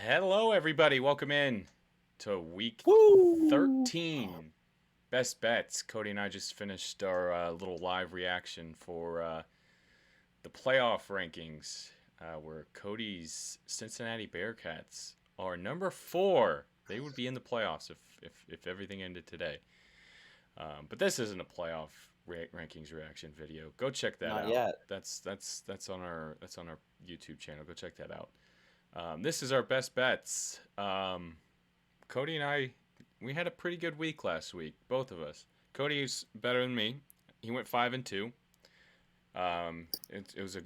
Hello, everybody. Welcome in to week Woo! 13. Best bets. Cody and I just finished our little live reaction for the playoff rankings, where Cody's Cincinnati Bearcats are number 4. They would be in the playoffs if everything ended today. But this isn't a playoff rankings reaction video. Go check that out. Not yet. That's on our YouTube channel. Go check that out. This is our best bets. Cody and I, we had a pretty good week last week, both of us. Cody's better than me. He went 5-2. It was a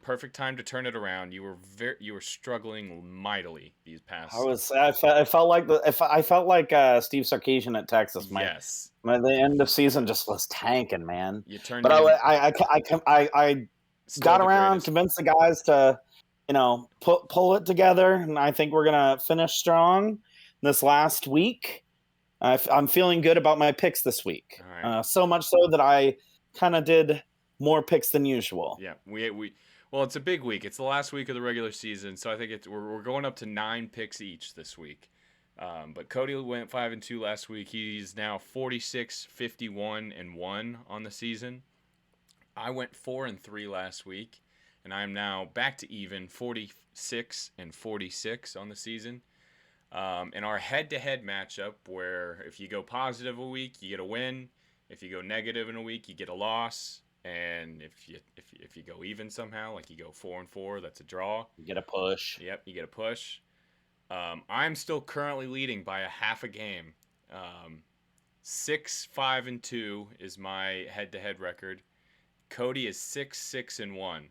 perfect time to turn it around. You were struggling mightily these past. I felt like Steve Sarkisian at Texas. Yes. The end of season just was tanking, man. You turned. But I got around, convinced the guys to, pull it together, and I think we're gonna finish strong this last week. I'm feeling good about my picks this week. All right. So much so that I kind of did more picks than usual. Yeah, well, it's a big week. It's the last week of the regular season, so I think we're going up to 9 picks each this week. But Cody went 5-2 last week. He's now 46, 51, and 1 on the season. I went 4-3 last week, and I'm now back to even 46 and 46 on the season. In our head-to-head matchup, where if you go positive a week, you get a win. If you go negative in a week, you get a loss. And if you go even somehow, like you go 4-4, that's a draw. You get a push. Yep, you get a push. I'm still currently leading by a half a game. 6-5-2 is my head-to-head record. Cody is 6-6-1.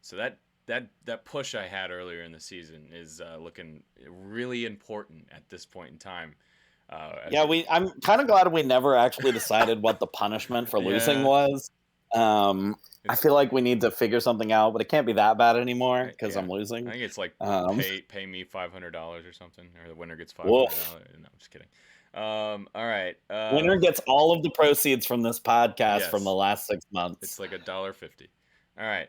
So that push I had earlier in the season is looking really important at this point in time. I'm kind of glad we never actually decided what the punishment for losing was. I feel like we need to figure something out, but it can't be that bad anymore because I'm losing. I think it's like pay me $500 or something, or the winner gets $500. No, I'm just kidding. All right. Winner gets all of the proceeds from this podcast from the last 6 months. It's like $1.50. All right.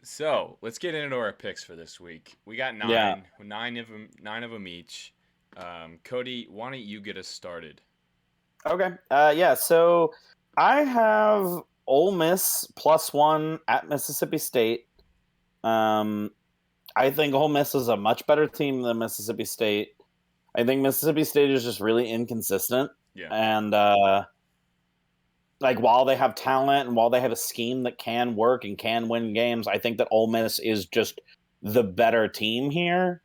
So let's get into our picks for this week. We got 9. Yeah. 9 of them each. Cody, why don't you get us started? Okay. So I have Ole Miss +1 at Mississippi State. I think Ole Miss is a much better team than Mississippi State. I think Mississippi State is just really inconsistent. Yeah. And while they have talent and while they have a scheme that can work and can win games, I think that Ole Miss is just the better team here.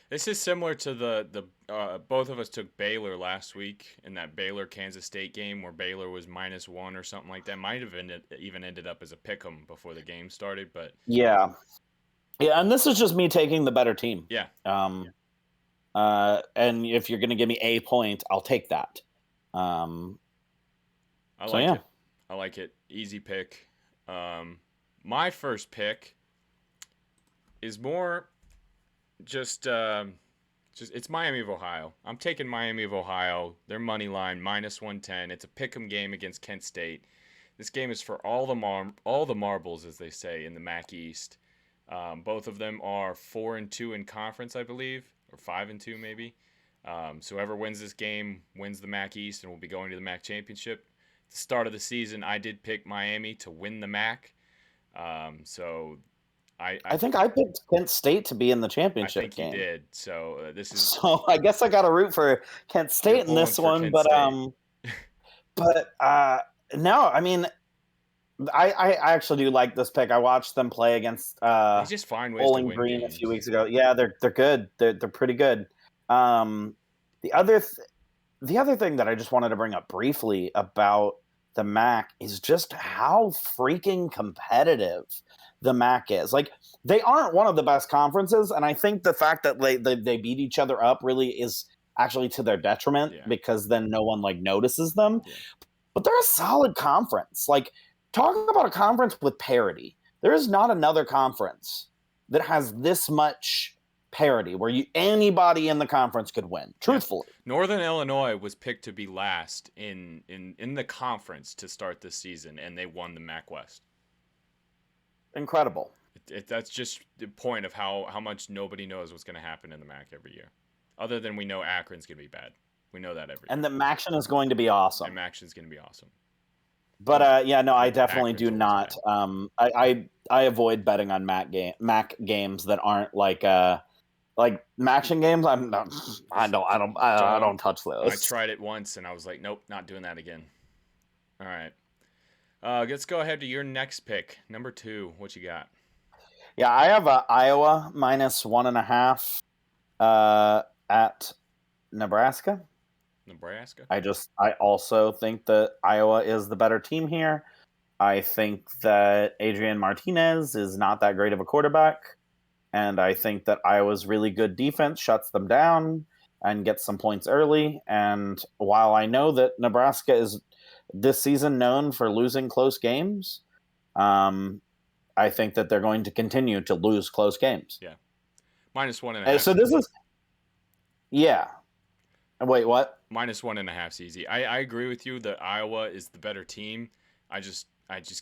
This is similar to the both of us took Baylor last week in that Baylor-Kansas State game where Baylor was -1 or something like that. Might have even ended up as a pick'em before the game started, but yeah, and this is just me taking the better team. Yeah. And if you're going to give me a point, I'll take that. I like it. Easy pick. My first pick is more just it's Miami of Ohio. I'm taking Miami of Ohio. Their money line -110. It's a pick'em game against Kent State. This game is for all the marbles, as they say in the MAC East. Both of them are 4-2 in conference, I believe, or 5-2 maybe. So whoever wins this game wins the MAC East and will be going to the MAC championship. At the start of the season, I did pick Miami to win the MAC. So I think I picked Kent State to be in the championship game. I think you did. So this is. So I guess I got to root for Kent State in this one, but no, I mean, I actually do like this pick. I watched them play against they just find ways Bowling to win Green games. A few weeks ago. Yeah, they're good. They're pretty good. The other thing that I just wanted to bring up briefly about the MAC is just how freaking competitive the MAC is. Like, they aren't one of the best conferences, and I think the fact that they beat each other up really is actually to their detriment because then no one notices them. Yeah. But they're a solid conference. Like, talking about a conference with parity, there is not another conference that has this much parity where anybody in the conference could win. Truthfully, Northern Illinois was picked to be last in the conference to start this season, and they won the MAC West. Incredible. That's just the point of how much nobody knows what's going to happen in the MAC every year. Other than we know Akron's going to be bad. We know that every And year. the Maction is going to be awesome. And Maction's going to be awesome. But I definitely Akron's do always not. I avoid betting on MAC games that aren't like Maction games. I don't touch those. I tried it once and I was like, nope, not doing that again. All right. Let's go ahead to your next pick, number 2. What you got? Yeah, I have Iowa -1.5 at Nebraska. Nebraska? I also think that Iowa is the better team here. I think that Adrian Martinez is not that great of a quarterback. And I think that Iowa's really good defense shuts them down and gets some points early. And while I know that Nebraska is this season known for losing close games, I think that they're going to continue to lose close games. Yeah. -1.5. So this is, yeah. Wait, what? -1.5 is easy. I agree with you that Iowa is the better team. I just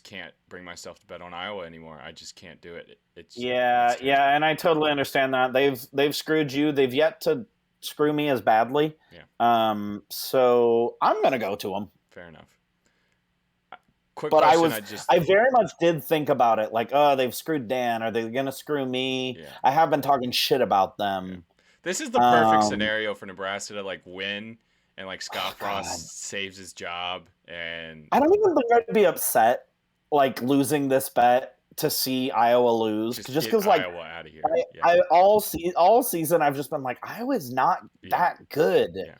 can't bring myself to bet on Iowa anymore. I just can't do it. It's and I totally understand that. They've screwed you. They've yet to screw me as badly. Yeah. So I'm gonna go to them. Fair enough. Quick but question. I very much did think about it. Like, oh, they've screwed Dan. Are they gonna screw me? Yeah. I have been talking shit about them. Yeah. This is the perfect scenario for Nebraska to like win, and like Scott Frost saves his job. And I don't even think I'd be upset like losing this bet to see Iowa lose, just because like Iowa out of here. All season I've just been like, Iowa's not that good. Yeah.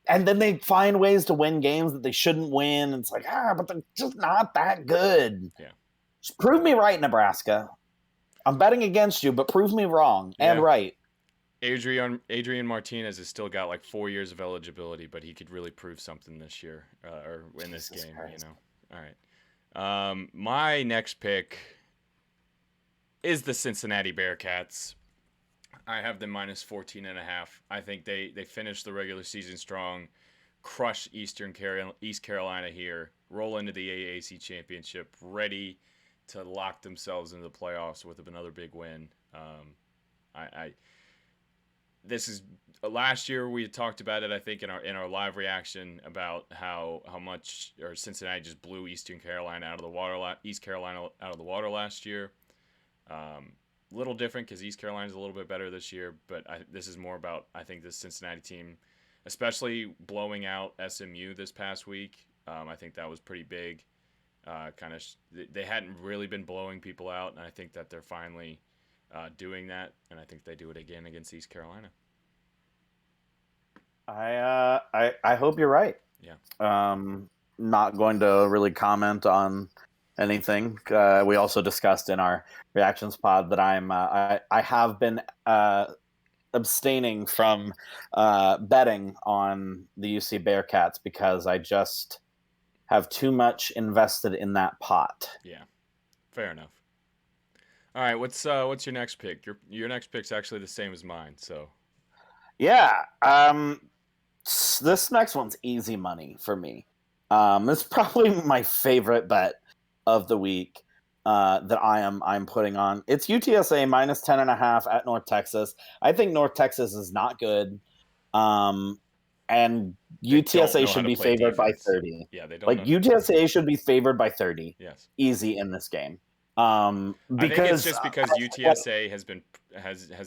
And then they find ways to win games that they shouldn't win. And it's like, but they're just not that good. Yeah. Just prove me right, Nebraska. I'm betting against you, but prove me wrong and right. Adrian Martinez has still got like 4 years of eligibility, but he could really prove something this year or in this game, Christ. All right. My next pick is the Cincinnati Bearcats. I have them -14.5. I think they finished the regular season strong, crush East Carolina here, roll into the AAC championship, ready to lock themselves into the playoffs with another big win. This is last year we talked about it. I think in our live reaction about how much Cincinnati just blew East Carolina out of the water last year. Little different because East Carolina's a little bit better this year, but this is more about, I think, this Cincinnati team, especially blowing out SMU this past week. I think that was pretty big. They hadn't really been blowing people out, and I think that they're finally doing that, and I think they do it again against East Carolina. I hope you're right. Yeah. Not going to really comment on anything. We also discussed in our reactions pod that I have been abstaining from betting on the UC Bearcats because I just have too much invested in that pot. Yeah, fair enough. All right, what's your next pick? Your next pick's actually the same as mine. So yeah, this next one's easy money for me. It's probably my favorite bet of the week that I'm putting on. It's UTSA -10.5 at North Texas. I think North Texas is not good, and UTSA should be favored by 30. Yeah, they don't. UTSA should be favored by 30. Yes, easy in this game. Because I think it's just because UTSA has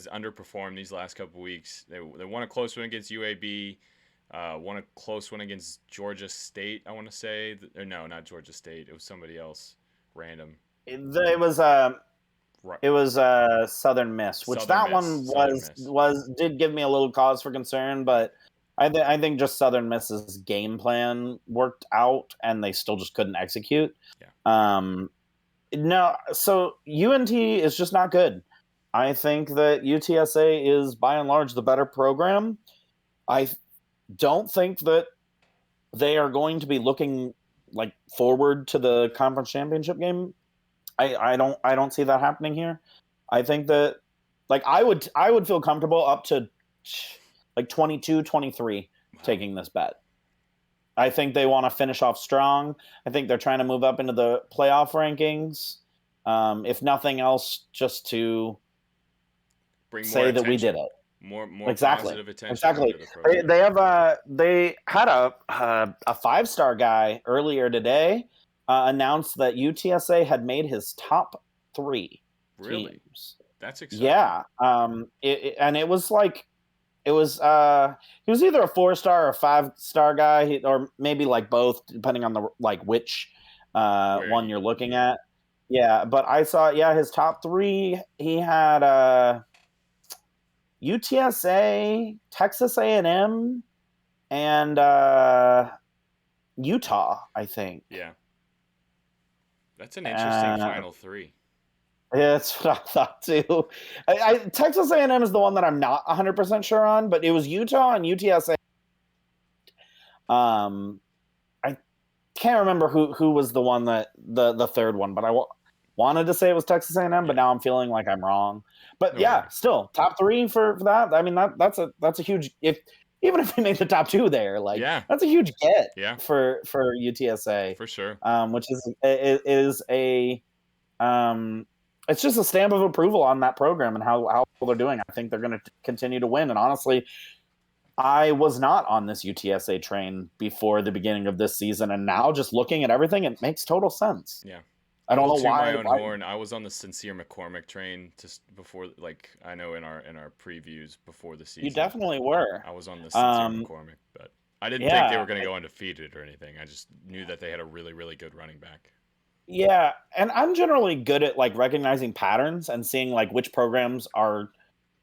underperformed these last couple weeks. They won a close one against UAB. Won a close one against Georgia State, I want to say. Or no, not Georgia State. It was somebody else, random. It was Southern Miss, which did give me a little cause for concern, but I think just Southern Miss's game plan worked out, and they still just couldn't execute. Yeah. No, so UNT is just not good. I think that UTSA is by and large the better program. I don't think that they are going to be looking like forward to the conference championship game. I don't see that happening here. I think that like I would feel comfortable up to like 22-23 taking this bet. I think they want to finish off strong. I think they're trying to move up into the playoff rankings. If nothing else, just to Bring more say that we did attention. it. More Exactly. positive attention Exactly. to the program. They had a 5-star guy earlier today announce that UTSA had made his top 3 Really? teams. That's exciting. Yeah. And it was like he was either a 4-star or a 5-star guy, or maybe like both, depending on the which one you're looking at. Yeah, but I saw his top 3. He had UTSA, Texas A&M, and Utah, I think. Yeah. That's an interesting final 3. Yeah, that's what I thought too. Texas A&M is the one that I'm not 100% sure on, but it was Utah and UTSA. I can't remember who was the one that the third one, but I wanted to say it was Texas A&M, but now I'm feeling like I'm wrong. But still top 3 for that. I mean that's a huge, even if we make the top 2 there, that's a huge get for UTSA for sure. Which is a it's just a stamp of approval on that program and how they're doing. I think they're going to continue to win. And honestly, I was not on this UTSA train before the beginning of this season, and now just looking at everything, it makes total sense. Yeah. I don't know why. My own horn. I was on the Sincere McCormick train just before, I know in our previews before the season. You definitely were. I was on the Sincere McCormick, but I didn't think they were going to go undefeated or anything. I just knew that they had a really, really good running back. Yeah, and I'm generally good at recognizing patterns and seeing which programs are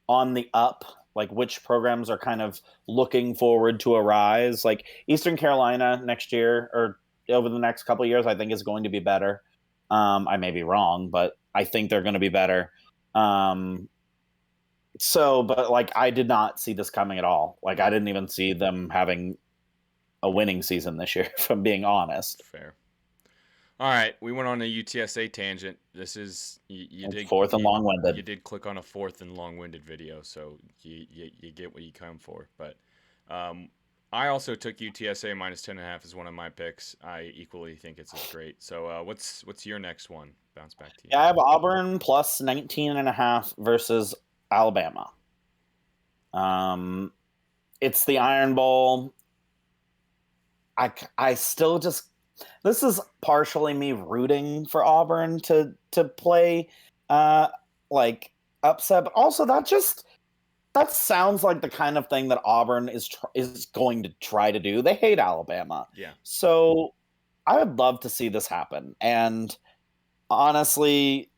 on the up, which programs are kind of looking forward to a rise. Eastern Carolina next year or over the next couple of years, I think is going to be better. I may be wrong, but I think they're going to be better. But I did not see this coming at all. I didn't even see them having a winning season this year, if I'm being honest. Fair. All right, we went on a UTSA tangent. This is you did fourth and long-winded. You did click on a fourth and long-winded video, so you get what you come for. But I also took UTSA -10.5 as one of my picks. I equally think it's as great. So what's your next one? Bounce back team. Yeah, I have Auburn plus 19.5 versus Alabama. It's the Iron Bowl. I still just. This is partially me rooting for Auburn to play upset, but also that sounds like the kind of thing that Auburn is going to try to do. They hate Alabama. Yeah. So I would love to see this happen. And honestly,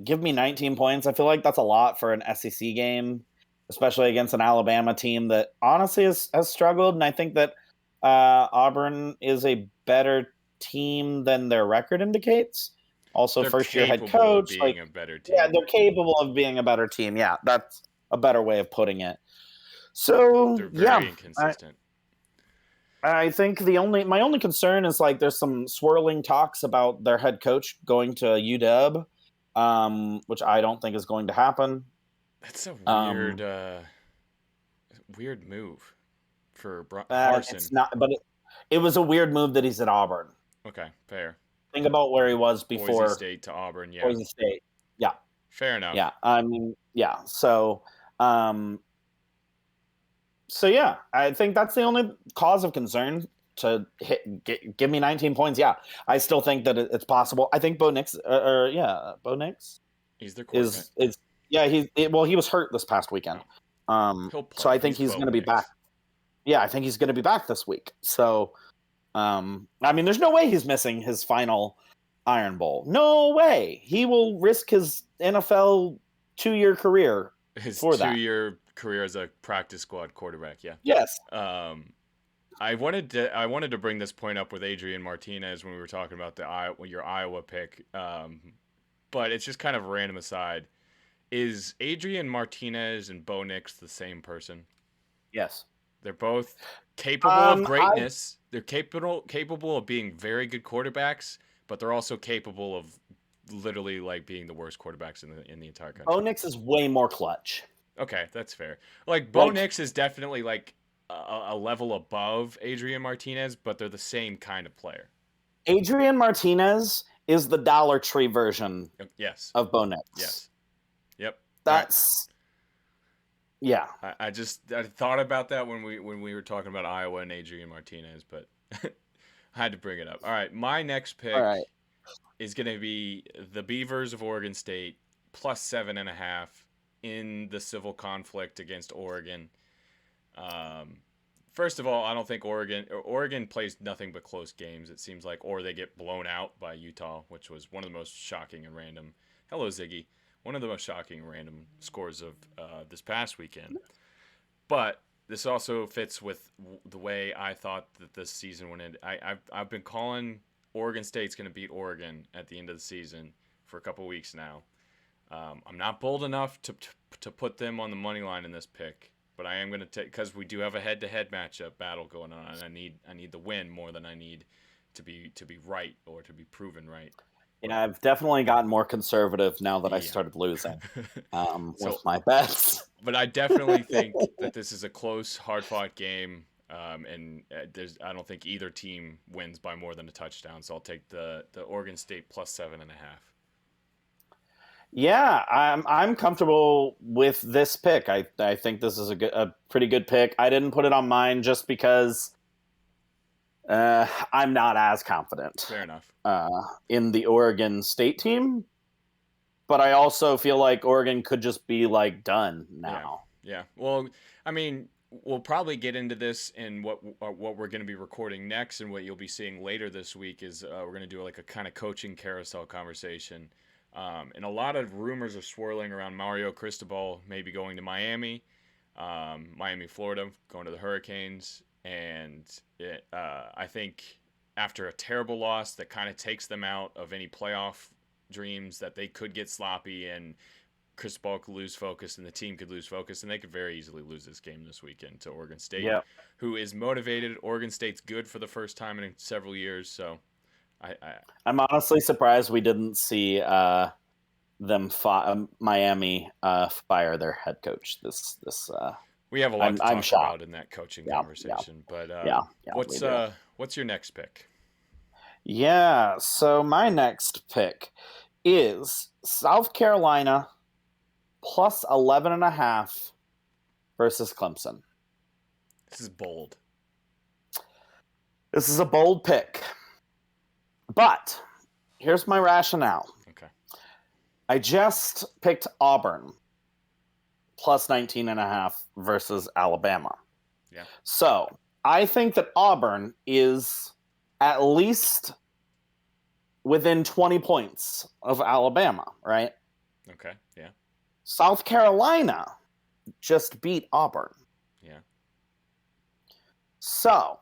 give me 19 points. I feel like that's a lot for an SEC game, especially against an Alabama team that honestly has struggled. And I think that Auburn is a better team than their record indicates. Also, first-year head coach. Being a better team. Yeah, they're capable of being a better team. Yeah, that's a better way of putting it. So they're very inconsistent. I think my only concern is there's some swirling talks about their head coach going to UW, which I don't think is going to happen. That's a weird move for Harsin. It's not, but it was a weird move that he's at Auburn. Okay, fair. Think about where he was before. Boise State to Auburn, yeah. Boise State, yeah. Fair enough. Yeah, I mean, yeah. So yeah, I think that's the only cause of concern to give me 19 points. Yeah, I still think that it's possible. I think Bo Nix, Bo Nix. He's their quarterback. He was hurt this past weekend. So I think he's going to be back. Yeah, I think he's going to be back this week. So, I mean, there's no way he's missing his final Iron Bowl. No way. He will risk his NFL 2-year career for that. 2-year career as a practice squad quarterback. Yeah. Yes. I wanted to bring this point up with Adrian Martinez when we were talking about your Iowa pick, but it's just kind of a random aside. Is Adrian Martinez and Bo Nix the same person? Yes. They're both capable of greatness. They're capable of being very good quarterbacks, but they're also capable of literally being the worst quarterbacks in the entire country. Bo Nix is way more clutch. Okay, that's fair. Bo Nix is definitely a level above Adrian Martinez, but they're the same kind of player. Adrian Martinez is the Dollar Tree version Yes. of Bo Nix. Yes. Yep. That's yeah. I thought about that when we were talking about Iowa and Adrian Martinez, but I had to bring it up. All right, my next pick All right. is going to be the Beavers of Oregon State plus 7.5 in the civil conflict against Oregon. First of all, I don't think Oregon plays nothing but close games, it seems like, or they get blown out by Utah, which was one of the most shocking and random. Hello, Ziggy. One of the most shocking and random scores of this past weekend. But this also fits with the way I thought that this season would end. I've been calling Oregon State's going to beat Oregon at the end of the season for a couple weeks now. I'm not bold enough to put them on the money line in this pick, but I am going to take, because we do have a head-to-head matchup battle going on, and I need the win more than I need to be right or to be proven right. Yeah, I've definitely gotten more conservative now that I started losing with my bets. But I definitely think that this is a close, hard-fought game, and I don't think either team wins by more than a touchdown. So I'll take the Oregon State plus 7.5. Yeah, I'm comfortable with this pick. I think this is a pretty good pick. I didn't put it on mine just because I'm not as confident. Fair enough. In the Oregon State team, but I also feel like Oregon could just be like done now. Yeah. Well, I mean, we'll probably get into this in what we're going to be recording next, and what you'll be seeing later this week is we're going to do like a kind of coaching carousel conversation. And a lot of rumors are swirling around Mario Cristobal maybe going to Miami, Florida, going to the Hurricanes. And I think after a terrible loss that kind of takes them out of any playoff dreams, that they could get sloppy and Cristobal could lose focus and the team could lose focus, and they could very easily lose this game this weekend to Oregon State, who is motivated. Oregon State's good for the first time in several years, so I'm honestly surprised we didn't see Miami fire their head coach. This we have a lot to talk about in that coaching conversation. But what's your next pick? Yeah, so my next pick is South Carolina plus 11.5 versus Clemson. This is bold. This is a bold pick. But here's my rationale. Okay. I just picked Auburn plus 19.5 versus Alabama. Yeah. So I think that Auburn is at least within 20 points of Alabama, right? Okay, yeah. South Carolina just beat Auburn. Yeah. So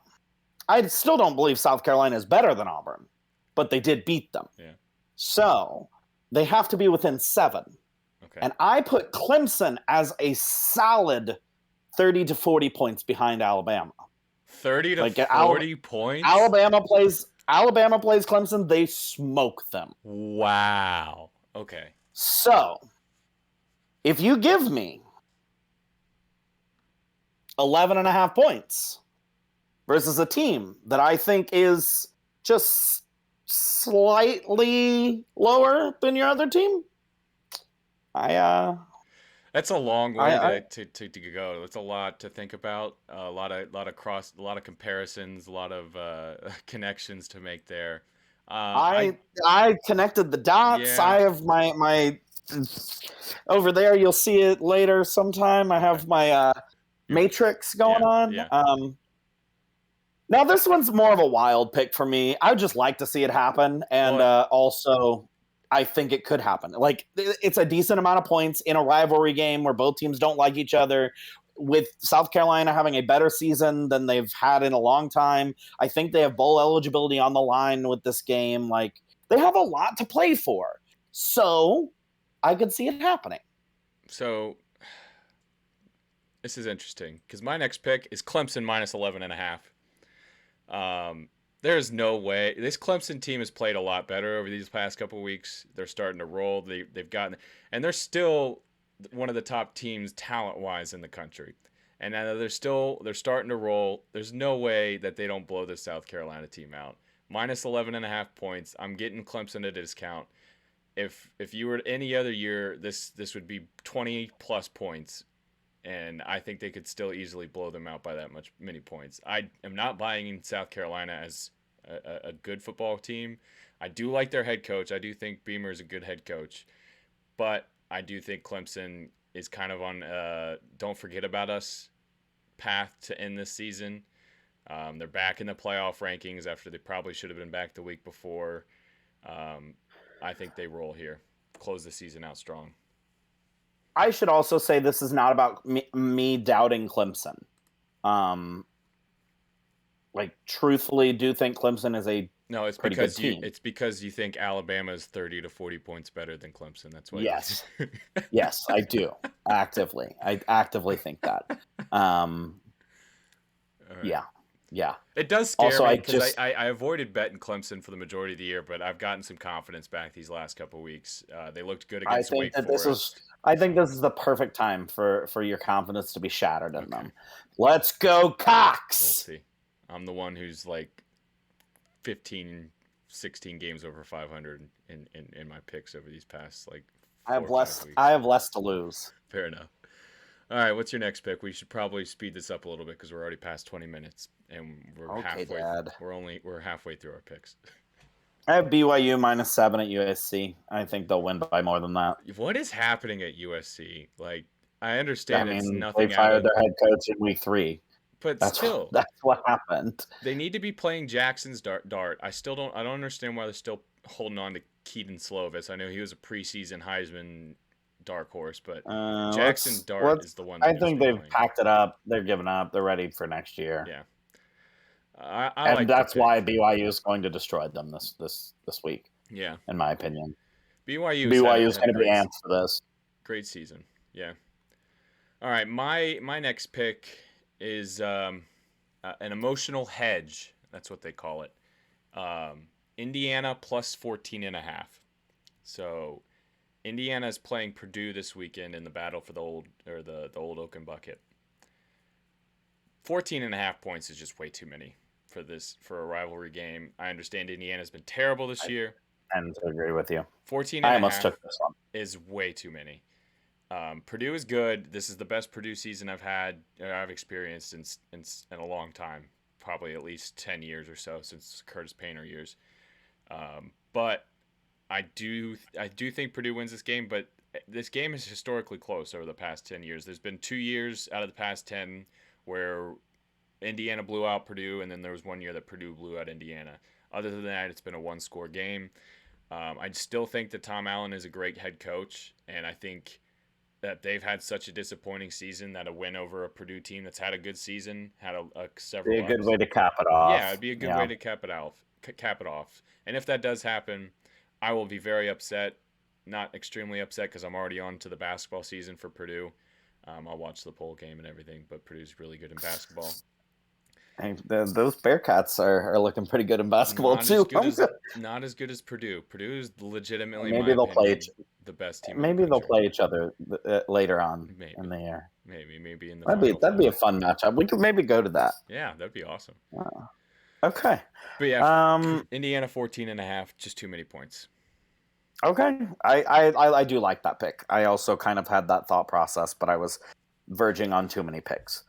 I still don't believe South Carolina is better than Auburn, but they did beat them. Yeah. So they have to be within 7. Okay. And I put Clemson as a solid 30 to 40 points behind Alabama. 30 to 40 points? Alabama plays Clemson, they smoke them. Wow. Okay. So, if you give me 11.5 points versus a team that I think is just slightly lower than your other team, that's a long way to go. That's a lot to think about. A lot of comparisons, a lot of connections to make there. I connected the dots. Yeah. I have my over there. You'll see it later sometime. I have my matrix going on. Yeah. Now this one's more of a wild pick for me. I would just like to see it happen, and also I think it could happen. Like, it's a decent amount of points in a rivalry game where both teams don't like each other. With South Carolina having a better season than they've had in a long time, I think they have bowl eligibility on the line with this game. Like, they have a lot to play for. So I could see it happening. So this is interesting because my next pick is Clemson minus 11.5. There's no way. This Clemson team has played a lot better over these past couple of weeks. They're starting to roll. They've gotten, and they're still one of the top teams talent-wise in the country. And now they're starting to roll. There's no way that they don't blow the South Carolina team out. minus 11.5 points. I'm getting Clemson at a discount. If you were any other year, this would be 20 plus points, and I think they could still easily blow them out by many points. I am not buying in South Carolina as a good football team. I do like their head coach. I do think Beamer is a good head coach, but I do think Clemson is kind of on don't forget about us path to end this season. They're back in the playoff rankings after they probably should have been back the week before. I think they roll here, close the season out strong. I should also say this is not about me doubting Clemson. Truthfully, do think Clemson is a no. It's pretty because good team. It's because you think Alabama is 30 to 40 points better than Clemson. That's why. Yes, yes, I do actively. I actively think that. Right. Yeah. It does scare also, me because I avoided betting Clemson for the majority of the year, but I've gotten some confidence back these last couple of weeks. They looked good against Wake Forest. I think this is the perfect time for your confidence to be shattered in them. Let's go, Cox! We'll see. I'm the one who's like 15, 16 games over 500 in my picks over these past like 4 or 5 weeks. I have less to lose. Fair enough. All right, what's your next pick? We should probably speed this up a little bit because we're already past 20 minutes and we're halfway. Dad. We're halfway through our picks. I have BYU -7 at USC. I think they'll win by more than that. What is happening at USC? Like, I understand it's nothing. They fired their head coach in week 3, but that's what happened. They need to be playing Jackson's dart. I don't understand why they're still holding on to Keaton Slovis. I know he was a preseason Heisman dark horse, but Jackson Dart is the one. I think they've packed it up. They're giving up. They're ready for next year. Yeah, and like that's why BYU is going to destroy them this week. Yeah, in my opinion, BYU is going to be amped for this. Great season. Yeah. All right, my next pick is an emotional hedge. That's what they call it. Indiana plus 14.5. So Indiana is playing Purdue this weekend in the battle for the old Oaken Bucket. 14.5 points is just way too many for a rivalry game. I understand Indiana's been terrible this year. I tend to agree with you. 14.5 I almost took this one. Is way too many. Purdue is good. This is the best Purdue season I've experienced in a long time, probably at least 10 years or so since Curtis Painter years. But I do think Purdue wins this game, but this game is historically close over the past 10 years. There's been 2 years out of the past 10 where Indiana blew out Purdue, and then there was 1 year that Purdue blew out Indiana. Other than that, it's been a one-score game. I still think that Tom Allen is a great head coach, and I think that they've had such a disappointing season that a win over a Purdue team that's had a good season, had several. Be a good way to cap it off. Yeah, it'd be a good way to cap it off. And if that does happen, I will be very upset. Not extremely upset because I'm already on to the basketball season for Purdue. I'll watch the bowl game and everything, but Purdue's really good in basketball. Those Bearcats are looking pretty good in basketball too. Not as good as Purdue. Purdue is legitimately the best team. Maybe they'll play each other later on in the year. Maybe in the that'd be a fun matchup. We could maybe go to that. Yeah, that'd be awesome. Okay. But yeah, Indiana 14.5, just too many points. Okay. I do like that pick. I also kind of had that thought process, but I was verging on too many picks.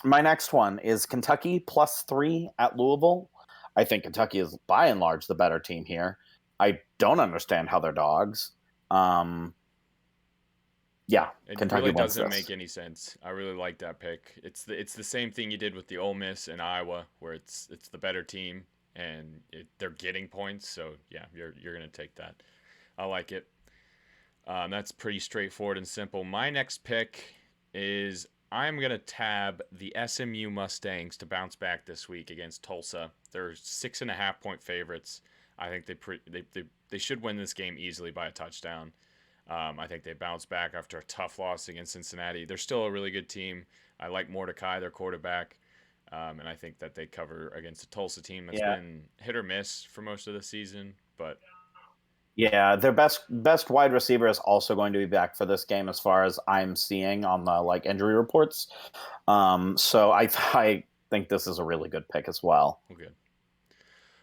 My next one is Kentucky +3 at Louisville. I think Kentucky is by and large the better team here. I don't understand how they're dogs. Kentucky really doesn't make any sense. I really like that pick. It's the same thing you did with the Ole Miss and Iowa, where it's the better team and they're getting points. So yeah, you're gonna take that. I like it. That's pretty straightforward and simple. My next pick is I'm gonna tab the SMU Mustangs to bounce back this week against Tulsa. They're 6.5 point favorites. I think they should win this game easily by a touchdown. I think they bounce back after a tough loss against Cincinnati. They're still a really good team. I like Mordecai, their quarterback, and I think that they cover against a Tulsa team that's been hit or miss for most of the season. But yeah, their best wide receiver is also going to be back for this game, as far as I'm seeing on the injury reports. So I think this is a really good pick as well. Good.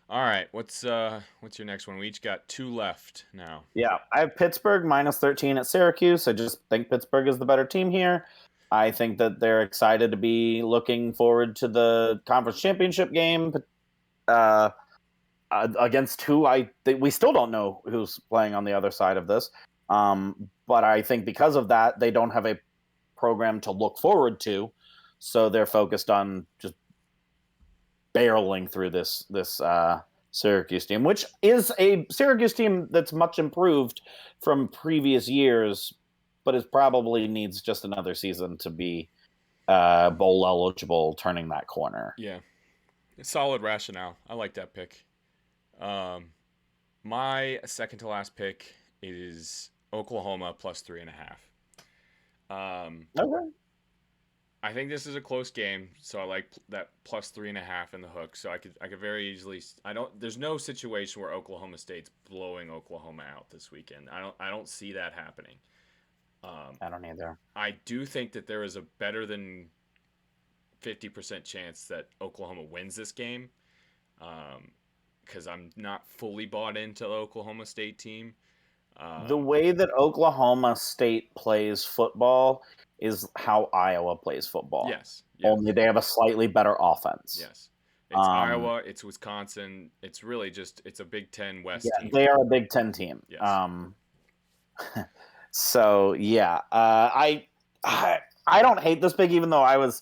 All right, what's your next one? We each got 2 left now. Yeah, I have Pittsburgh minus 13 at Syracuse. I just think Pittsburgh is the better team here. I think that they're excited to be looking forward to the conference championship game uh, against who we still don't know who's playing on the other side of this. But I think because of that, they don't have a program to look forward to, so they're focused on just barreling through this Syracuse team, which is a Syracuse team that's much improved from previous years, but it probably needs just another season to be bowl eligible, turning that corner. Yeah, solid rationale. I like that pick. My second to last pick is Oklahoma plus 3.5. Okay. I think this is a close game, so I like that plus 3.5 in the hook. So I could very easily. There's no situation where Oklahoma State's blowing Oklahoma out this weekend. I don't see that happening. I don't either. I do think that there is a better than 50% chance that Oklahoma wins this game, because I'm not fully bought into the Oklahoma State team. The way that Oklahoma State plays football is how Iowa plays football. Yes. Only they have a slightly better offense. Yes. It's Iowa, it's Wisconsin. It's really just it's a Big Ten West team. They are a Big Ten team. Yes. So yeah, I don't hate this pick, even though I was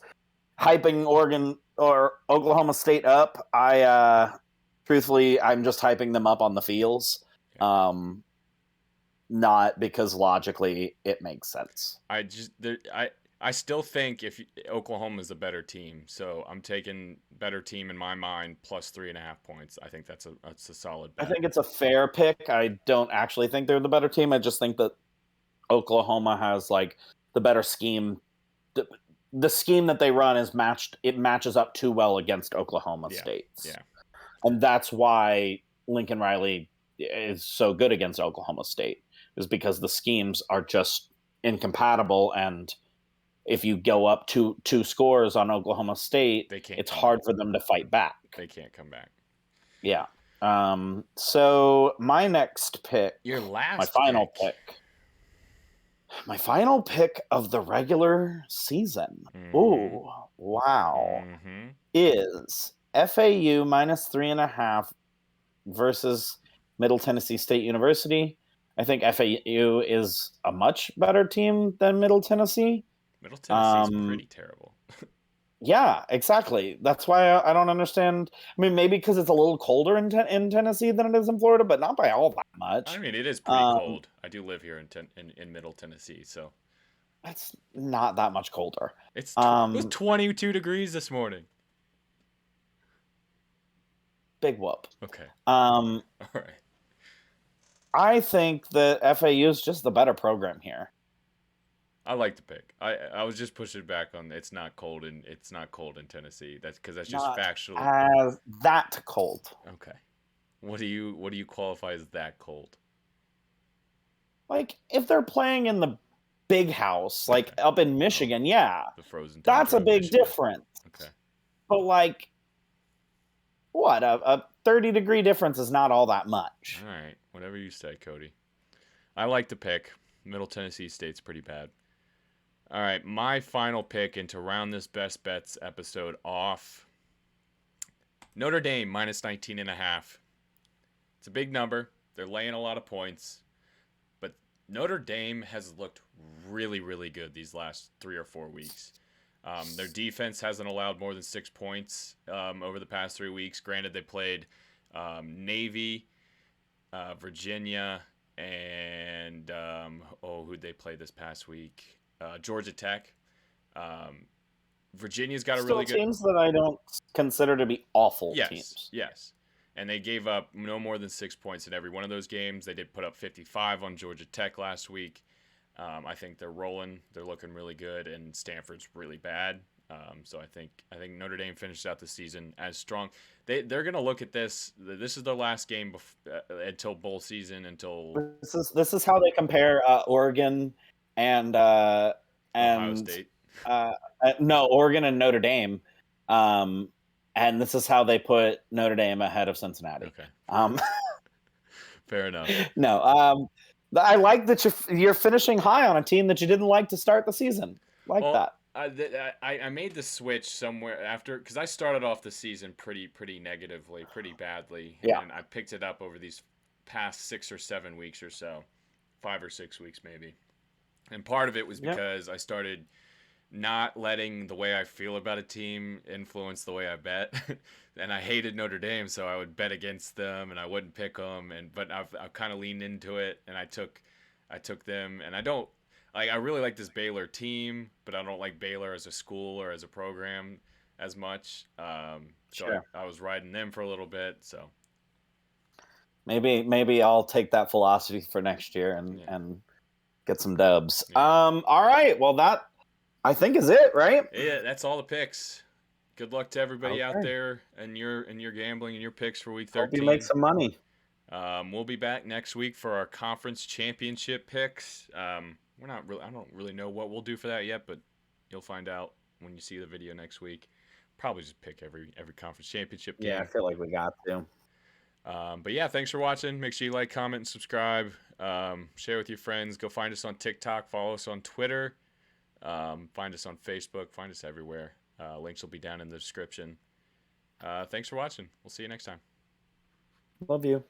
hyping Oregon or Oklahoma State up. Truthfully, I'm just hyping them up on the feels. Okay. Not because logically it makes sense. I still think if Oklahoma is a better team, so I'm taking better team in my mind plus 3.5 points. I think that's a solid bet. I think it's a fair pick. I don't actually think they're the better team. I just think that Oklahoma has like the better scheme. The scheme that they run is matched. It matches up too well against Oklahoma State's. Yeah, and that's why Lincoln Riley is so good against Oklahoma State, is because the schemes are just incompatible, and if you go up two scores on Oklahoma State, it's hard for them to fight back. They can't come back. Yeah. So my next pick, my final pick of the regular season. Mm-hmm. Ooh, wow. Mm-hmm. Is FAU minus 3.5 versus Middle Tennessee State University. I think FAU is a much better team than Middle Tennessee. Middle Tennessee's pretty terrible. Yeah, exactly. That's why I don't understand. I mean, maybe because it's a little colder in Tennessee than it is in Florida, but not by all that much. I mean, it is pretty cold. I do live here in Middle Tennessee, so that's not that much colder. It was 22 degrees this morning. Big whoop. Okay. All right. I think that FAU is just the better program here. I like the pick. I was just pushing back on it's not cold in Tennessee. That's because that's just factually as that cold. Okay. What do you qualify as that cold? Like if they're playing in the big house, like up in Michigan, the frozen. That's a big difference. Okay. But like, what a 30-degree difference is not all that much. All right, whatever you say, Cody. I like the pick. Middle Tennessee State's pretty bad. All right, my final pick, and to round this best bets episode off, Notre Dame minus 19.5. It's a big number. They're laying a lot of points, but Notre Dame has looked really, really good these last 3 or 4 weeks. Their defense hasn't allowed more than 6 points over the past 3 weeks. Granted, they played Navy, Virginia, and who'd they play this past week? Georgia Tech. Virginia's got a really good teams that I don't consider to be awful teams. Yes. And they gave up no more than 6 points in every one of those games. They did put up 55 on Georgia Tech last week. I think they're rolling. They're looking really good, and Stanford's really bad. So I think Notre Dame finished out the season as strong. They're going to look at this. This is their last game until bowl season. This is how they compare Oregon and Ohio State. No, Oregon and Notre Dame. and this is how they put Notre Dame ahead of Cincinnati. Okay. Um, Fair enough. no, I like that you're finishing high on a team that you didn't like to start the season. Like that. I made the switch somewhere after, because I started off the season pretty negatively, pretty badly, Yeah. and I picked it up over these past 6 or 7 weeks or so, 5 or 6 weeks maybe, and part of it was because I started not letting the way I feel about a team influence the way I bet. And I hated Notre Dame, so I would bet against them and I wouldn't pick them. But I've kind of leaned into it, and I took them. And I really like this Baylor team, but I don't like Baylor as a school or as a program as much. I was riding them for a little bit. So maybe I'll take that philosophy for next year and get some dubs. Yeah. All right. Well, that I think is it, right? Yeah, that's all the picks. Good luck to everybody out there and your gambling and your picks for week 13. Hope you make some money. We'll be back next week for our conference championship picks. I don't really know what we'll do for that yet, but you'll find out when you see the video next week. Probably just pick every conference championship game. Yeah, I feel like we got to. But yeah, thanks for watching. Make sure you like, comment, and subscribe. Share with your friends. Go find us on TikTok. Follow us on Twitter. Find us on Facebook. Find us everywhere. Links will be down in the description. Thanks for watching. We'll see you next time. Love you.